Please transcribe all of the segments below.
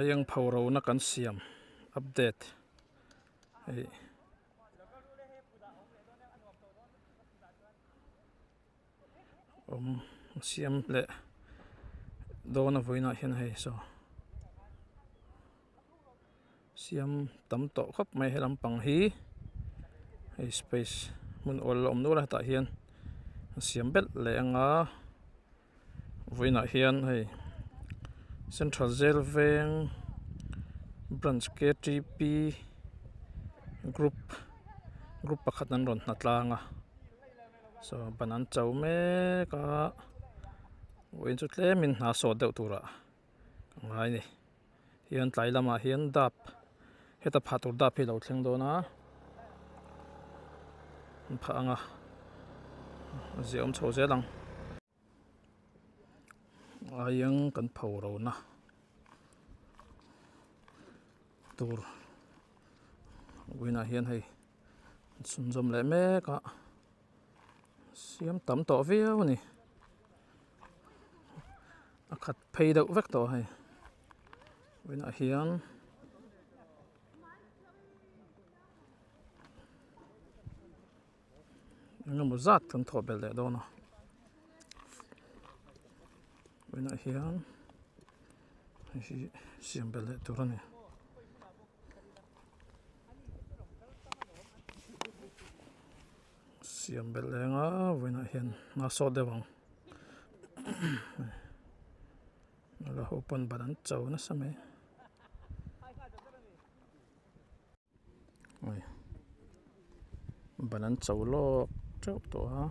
Aieng phoro na kan siam update hey siam le do na voina hian hei so siam tam to khop mai helam pang hi hei space mun ol om nu la ta hian siam bel le anga voina hian hei central zel veng branch KTP group pakhat an ron na tlanga so banan chau me ka oin chu tle min na so deuh tura ngai ni hian tlai lama hian dap heta phatur dap hi lo thleng do na pha anga ziom chho zelang Aieng kan phoro na tur wina hian hei sunjom le me ka siam tam to viau ni akhat phei deuh vek to hei wina hian ngam zat kan tho bel le do na wina hian hi siam bel le turani siam bel le nga wina hian na so dewang la hopan badan chau na same oi banan chau lo chau to ha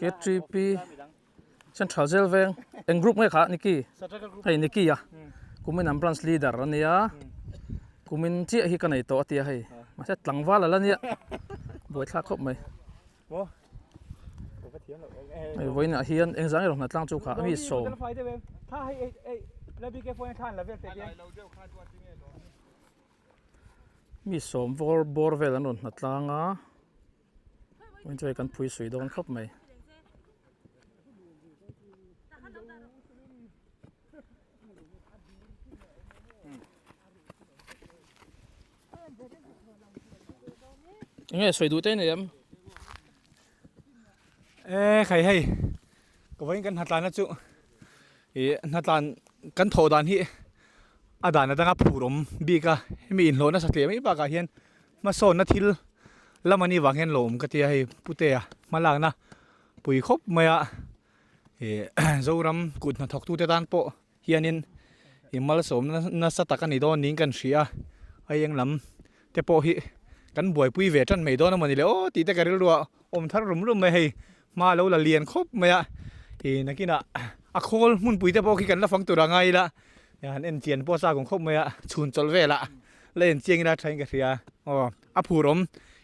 KTP central zel veng eng group ngai kha niki hei niki ya kumin am branch leader ania kumin chi hi kanai to atia hei ma se tlangwal ala nia boi thla khop mai ei voina hian engzang ro na tlang chu kha mi so mi som bor vel an ron na tlanga wen choi kan phui sui don khop mai nghe soi du te ne em khai hay có với kan hatlan na chu hatlan kan tho dan hi adan na danga phurom bi ka mi in lo na sakle mai ba ka hian ma son na thil lamani wang hen lom ka tia hi pute a malang na pui khop maya zoram kut na thok tu te dan po hianin himal som na satak ani don ning kan ria Aieng lam te po hi kan buai pui ve tan mei do na mani le o ti te karil ro om thar rum mai hei ma lo la lian khop maya nakina a khol mun pui te po ki kan la fang tu ra ngai la yan en chian po sa kong khop maya chun chol ve la len chiang ina thain ka ria a phurom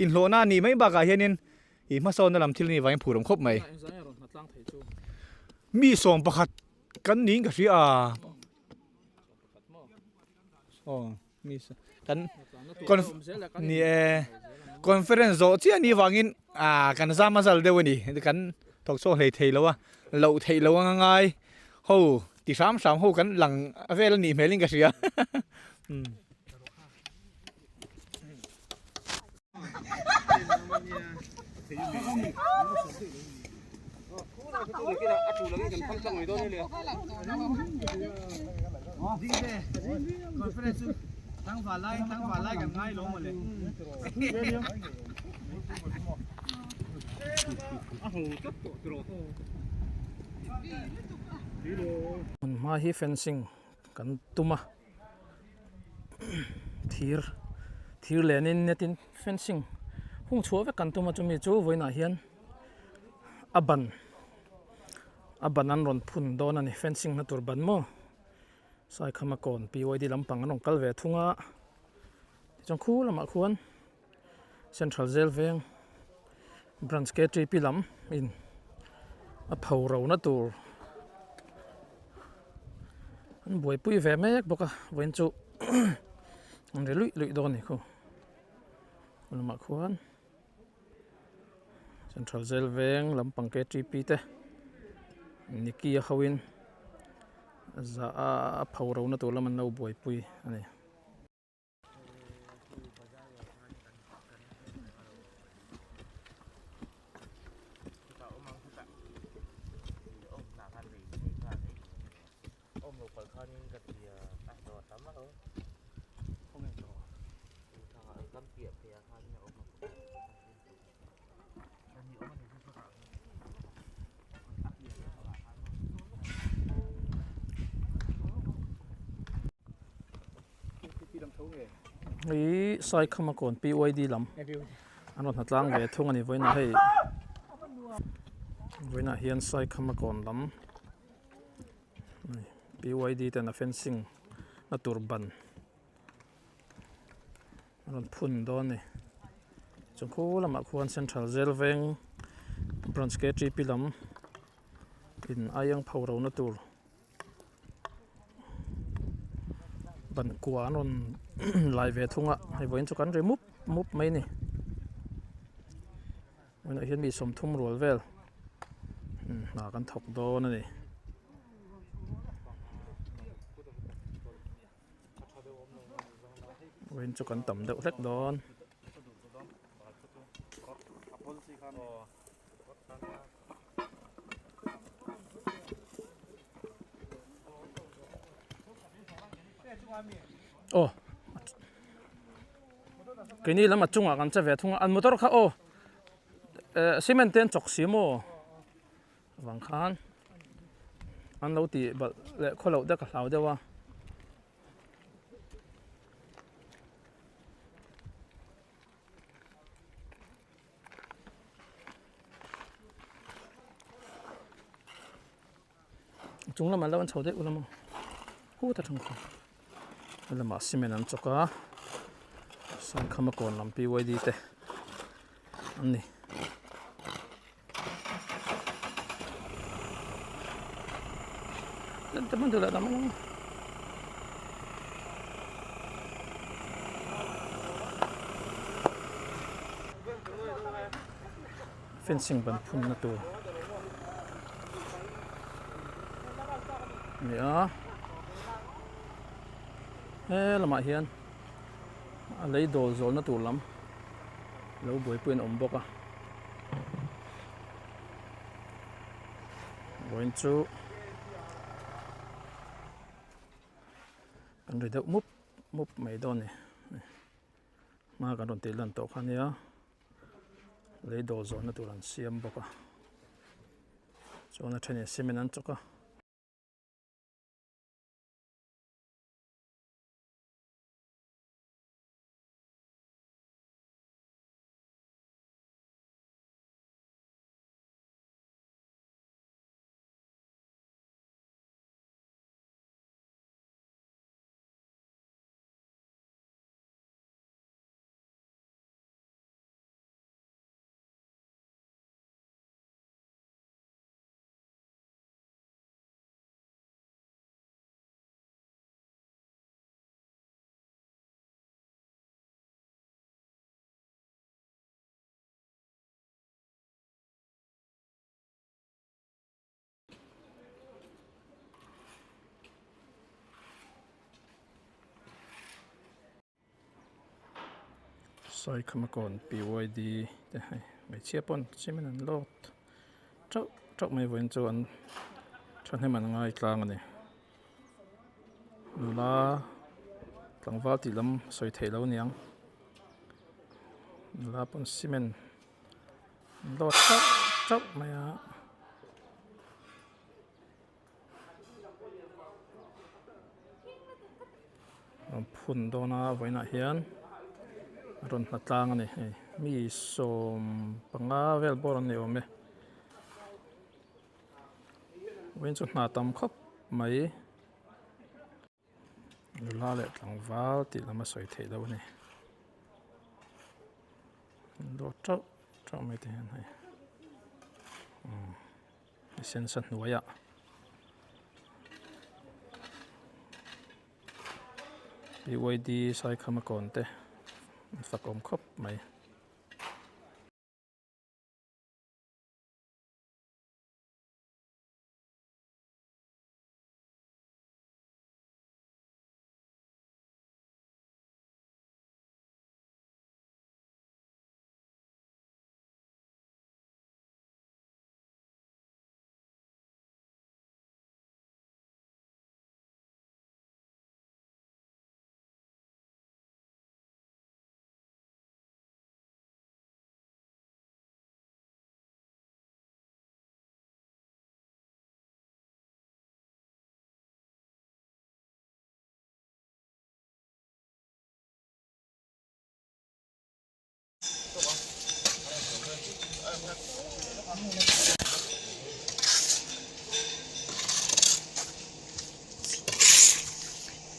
in lo na ni mai ba ka hianin ma son na lam thil ni wang phurom khop mai mi som pakhat kan ning ka ria mi kan ni conference zo chi ani wangin kan zama zal dewani kan thok so hlei thei lowa lo thei lo ngai ho ti sam ho kan lang avel ni meling ka ria tăng phá lại gần ngay luôn mà lên ma hi fencing kan tuma thir lenin netin fencing hung chua ve kan tuma chumi chu voina hian aban an ron phun don ani fencing na turban mo sai khama kon PYD lampang anong kalve thunga chang khu lama khuan central zel veng branch KTP lam in a phoro na tur an buai pui ve mek boka wen chu anh để lụi đó này không làm mặc khoan central zel veng làm bằng cái GP te Niki khawin za a phawro na to laman no boy pui ani hi sai khama kon PYD lam anon hatlang ve thung ani voina hei voina hian sai khama kon lam PYD ten a fencing na turban anon phun don ni chungkhu lama khuan central zel veng branch ke GP lam in Aieng phawro na tur ban kwa non lai ve thunga hei voin chu kan re mup mai ni voina hian mi som thum rol vel na kan thok do na ni voin chu kan tam deuh hlek don oh cái này là mặt trung à, kan cha ve thunga an motor kha o cement ten chok simo wang khan an lo ti bal le kholo da ka hlau dewa chung la man lawan chhode ulama hu ta thang kho lama cement an choka san khama kon lam PYD te ani dan teman tu lah nama fencing ban phun na tu ya lama hian lấy đồ rồi nó tủ lắm lâu buổi quên ống bốc à buổi chú cần rồi đậu múp mấy đòn này mà cần đòn tiền lần tổ khăn nhá lấy đồ rồi nó tủ lần siam bốc à cho nó thành siam mình ăn chốc à sai khama kon PYD te hai mai chia pon chimen an lot trâu mai voin chu an than he man ngai tlang ani la tlangwal ti lam soi thei lo niang la pon cement lot trâu mai a phun dona voina hian ron hatlang ani mi som panga vel bor an neome wen chu hna tam khop mai la le tlangwal ti lama soi thei lo ni do trâu mai te han hai sen san hnuaia BYD ใช้คำก่อนเตะสักอมครบไหม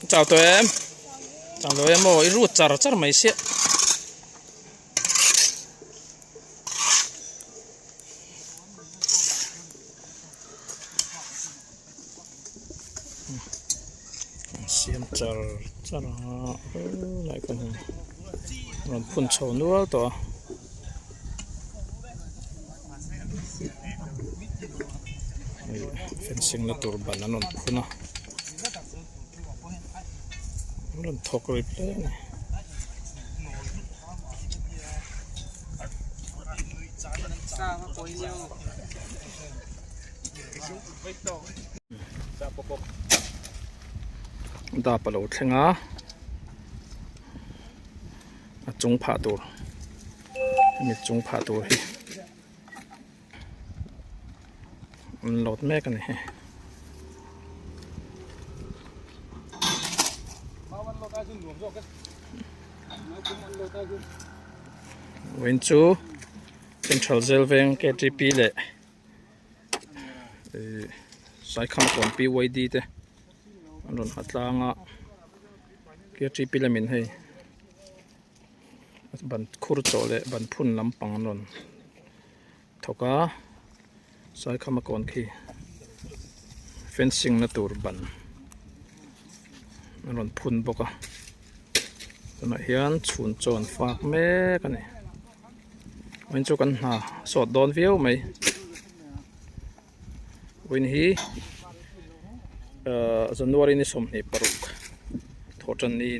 chào tụi em chào tụi em ơi rút char mấy xe siam char lại còn còn phun sầu nữa to fencing là turban nó phun nó thọc rồi đấy đa bà lẩu thang á trung phá đồ miệt trung phá đồ hi lọt mẹ cái này when chú central zelveng KTP lệ sai khăm còn BYD te anh hạt lang á KTP là mình hay ban khur cho lệ ban phun lắm bằng anh thọc á sai khăm còn khi fencing na tur ban anh phun bốc á này hiền chun chọn phạc mẹ cái này mình cho con hà sọt đòn phiếu mày when he January ni som ni paruk thotan ni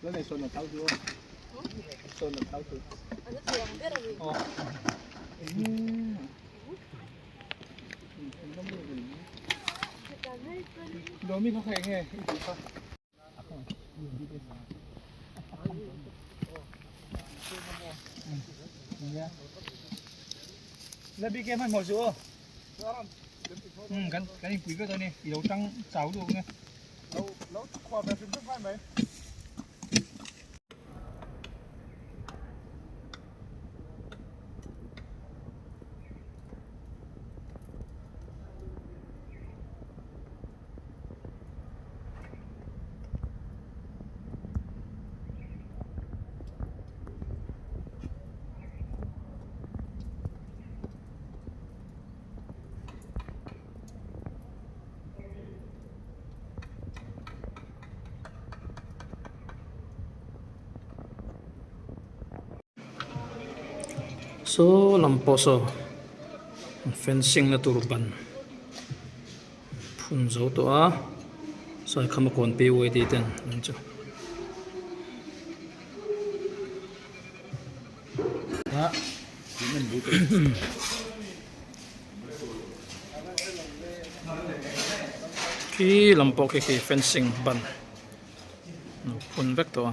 แล้วในโซนของเขาดูโซนของเขาดู อันนี้เสียงเด้อเลย อ๋อโดนมีเขาแข่งไงแล้วพี่เกมมันหมดชัวกันนี่ปุ๋ยก็ตัวนี้เดี๋ยวตั้งเสาดูไงแล้วความแบบเป็นเพื่อนไหมso lamposo fencing na turban phun zo to a sai khama kon pe wei ti ten chu ha ki lampo ke fencing ban phun vek to